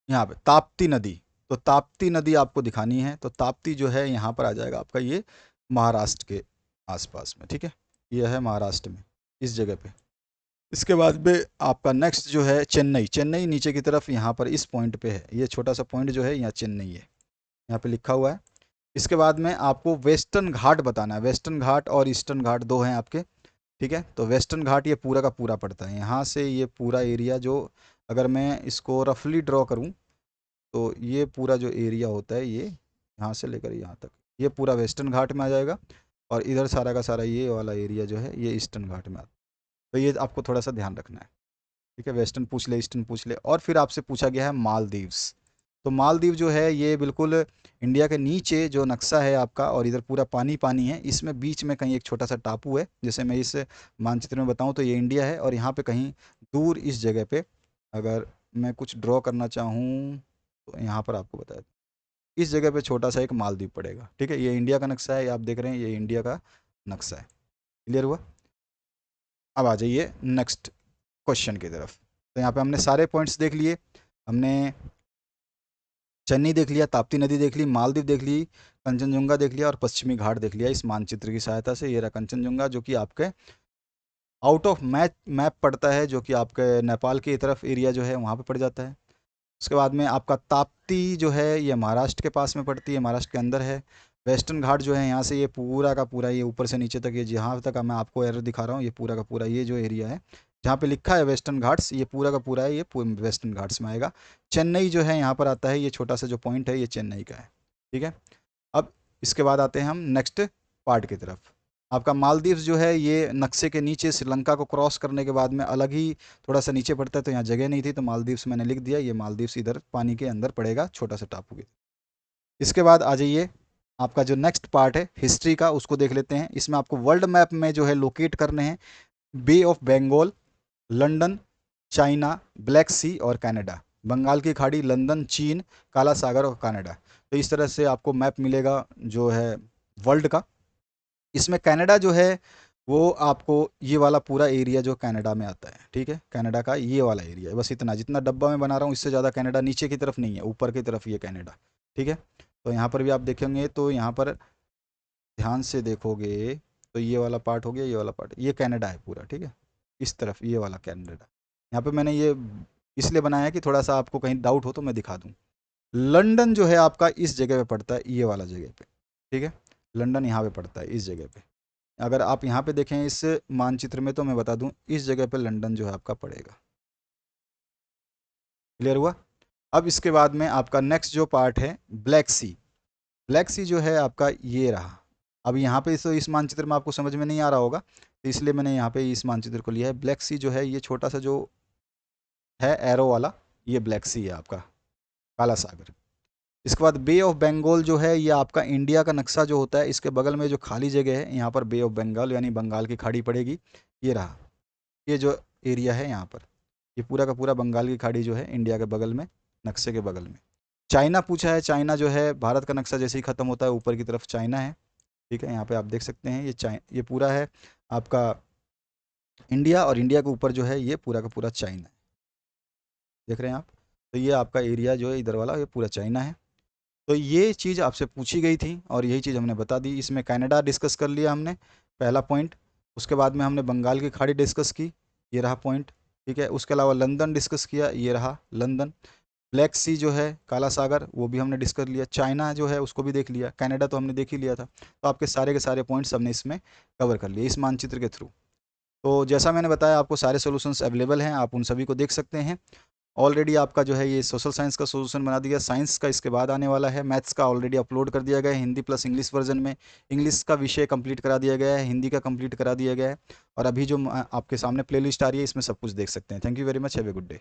यहाँ पे ताप्ती नदी। तो ताप्ती नदी आपको दिखानी है तो ताप्ती जो है यहाँ पर आ जाएगा आपका ये महाराष्ट्र के आसपास में। ठीक है, ये है महाराष्ट्र में इस जगह पे। इसके बाद में आपका नेक्स्ट जो है चेन्नई। चेन्नई नीचे की तरफ यहाँ पर इस पॉइंट पे है। ये छोटा सा पॉइंट जो है यहाँ चेन्नई है, यहाँ पे लिखा हुआ है। इसके बाद में आपको वेस्टर्न घाट बताना है। वेस्टर्न घाट और ईस्टर्न घाट दो हैं आपके। ठीक है, तो वेस्टर्न घाट ये पूरा का पूरा पड़ता है यहाँ से ये पूरा एरिया जो, अगर मैं इसको रफली ड्रॉ करूँ तो ये पूरा जो एरिया होता है ये यहाँ से लेकर यहाँ तक ये पूरा वेस्टर्न घाट में आ जाएगा और इधर सारा का सारा ये वाला एरिया जो है ये ईस्टर्न घाट में आता है। तो ये आपको थोड़ा सा ध्यान रखना है। ठीक है, वेस्टर्न पूछ ले, ईस्टर्न पूछ ले। और फिर आपसे पूछा गया है मालदीव्स। तो मालदीव जो है ये बिल्कुल इंडिया के नीचे जो नक्शा है आपका और इधर पूरा पानी पानी है, इसमें बीच में कहीं एक छोटा सा टापू है। जैसे मैं इस मानचित्र में बताऊं तो ये इंडिया है और यहाँ पे कहीं दूर इस जगह पे अगर मैं कुछ ड्रॉ करना चाहूँ तो यहाँ पर आपको बताया इस जगह पे छोटा सा एक मालदीव पड़ेगा। ठीक है, ये इंडिया का नक्शा है, ये आप देख रहे हैं ये इंडिया का नक्शा है। क्लियर हुआ? अब आ जाइए नेक्स्ट क्वेश्चन की तरफ। तो यहाँ पे हमने सारे पॉइंट्स देख लिए। हमने चेन्नई देख लिया, ताप्ती नदी देख ली, मालदीव देख ली, कंचनजुंगा देख लिया और पश्चिमी घाट देख लिया इस मानचित्र की सहायता से। ये रहा कंचनजुंगा जो कि आपके आउट ऑफ मैप पड़ता है, जो कि आपके नेपाल की तरफ एरिया जो है वहाँ पे पड़ जाता है। उसके बाद में आपका ताप्ती जो है ये महाराष्ट्र के पास में पड़ती है, महाराष्ट्र के अंदर है। वेस्टर्न घाट जो है यहाँ से ये पूरा का पूरा ये ऊपर से नीचे तक ये जहाँ तक मैं आपको एरो दिखा रहा हूँ ये पूरा का पूरा ये जो एरिया है जहाँ पे लिखा है वेस्टर्न घाट्स ये पूरा का पूरा है, ये वेस्टर्न घाट्स में आएगा। चेन्नई जो है यहाँ पर आता है, ये छोटा सा जो पॉइंट है ये चेन्नई का है। ठीक है, अब इसके बाद आते हैं हम नेक्स्ट पार्ट की तरफ। आपका मालदीव्स जो है ये नक्शे के नीचे श्रीलंका को क्रॉस करने के बाद में अलग ही थोड़ा सा नीचे पड़ता है, तो यहाँ जगह नहीं थी तो मालदीव्स मैंने लिख दिया। ये मालदीव्स इधर पानी के अंदर पड़ेगा छोटा सा टापू के। इसके बाद आ जाइए आपका जो नेक्स्ट पार्ट है हिस्ट्री का उसको देख लेते हैं। इसमें आपको वर्ल्ड मैप में जो है लोकेट करने हैं bay of Bengal, London, China, Black Sea और कनाडा। बंगाल की खाड़ी, लंदन, चीन, काला सागर और कनाडा। तो इस तरह से आपको मैप मिलेगा जो है वर्ल्ड का। इसमें कनाडा जो है वो आपको ये वाला पूरा एरिया जो कनाडा में आता है, ठीक है, कनाडा का ये वाला एरिया है, बस इतना जितना डब्बा में बना रहा हूँ इससे ज़्यादा कनाडा नीचे की तरफ नहीं है, ऊपर की तरफ ये कनाडा, ठीक है। तो यहाँ पर भी आप देखेंगे तो यहाँ पर ध्यान से देखोगे तो ये वाला पार्ट हो गया, ये वाला पार्ट, ये कनाडा है पूरा, ठीक है, इस तरफ ये वाला कनाडा। यहाँ पे मैंने ये इसलिए बनाया है कि थोड़ा सा आपको कहीं डाउट हो तो मैं दिखा दूँ। लंदन जो है आपका इस जगह पे पड़ता है, ये वाला जगह पे, ठीक है, लंदन यहाँ पे पड़ता है इस जगह पे। अगर आप यहाँ पे देखें इस मानचित्र में तो मैं बता दूं इस जगह पे लंदन जो है आपका पड़ेगा। क्लियर हुआ। अब इसके बाद में आपका नेक्स्ट जो पार्ट है ब्लैक सी। ब्लैक सी जो है आपका ये रहा। अब यहाँ पे इस मानचित्र में आपको समझ में नहीं आ रहा होगा तो इसलिए मैंने यहाँ पे इस मानचित्र को लिया है। ब्लैक सी जो है ये छोटा सा जो है एरो वाला, ये ब्लैक सी है आपका, काला सागर। इसके बाद बे ऑफ बंगाल जो है ये आपका इंडिया का नक्शा जो होता है इसके बगल में जो खाली जगह है यहाँ पर बे ऑफ बंगाल यानी बंगाल की खाड़ी पड़ेगी। ये रहा, ये जो एरिया है यहाँ पर, ये पूरा का पूरा बंगाल की खाड़ी जो है इंडिया के बगल में, नक्शे के बगल में। चाइना पूछा है, चाइना जो है भारत का नक्शा जैसे ही ख़त्म होता है ऊपर की तरफ चाइना है, ठीक है। यहाँ पे आप देख सकते हैं ये पूरा है आपका इंडिया, और इंडिया के ऊपर जो है ये पूरा का पूरा चाइना है, देख रहे हैं आप। तो ये आपका एरिया जो है इधर वाला ये पूरा चाइना है। तो ये चीज़ आपसे पूछी गई थी और यही चीज़ हमने बता दी। इसमें कनाडा डिस्कस कर लिया हमने, पहला पॉइंट। उसके बाद में हमने बंगाल की खाड़ी डिस्कस की, ये रहा पॉइंट, ठीक है। उसके अलावा लंदन डिस्कस किया, ये रहा लंदन। ब्लैक सी जो है काला सागर वो भी हमने डिस्कस लिया, चाइना जो है उसको भी देख लिया, कनाडा तो हमने देख ही लिया था। तो आपके सारे के सारे पॉइंट्स हमने इसमें कवर कर लिए इस मानचित्र के थ्रू। तो जैसा मैंने बताया आपको सारे सोल्यूशंस अवेलेबल हैं, आप उन सभी को देख सकते हैं। ऑलरेडी आपका जो है ये सोशल साइंस का सोल्यूशन बना दिया, साइंस का इसके बाद आने वाला है, मैथ्स का ऑलरेडी अपलोड कर दिया गया है हिंदी प्लस इंग्लिश वर्जन में। इंग्लिश का विषय कंप्लीट करा दिया गया है, हिंदी का कंप्लीट करा दिया गया है, और अभी जो आपके सामने प्लेलिस्ट आ रही है इसमें सब कुछ देख सकते हैं। Thank you very much, have a good day.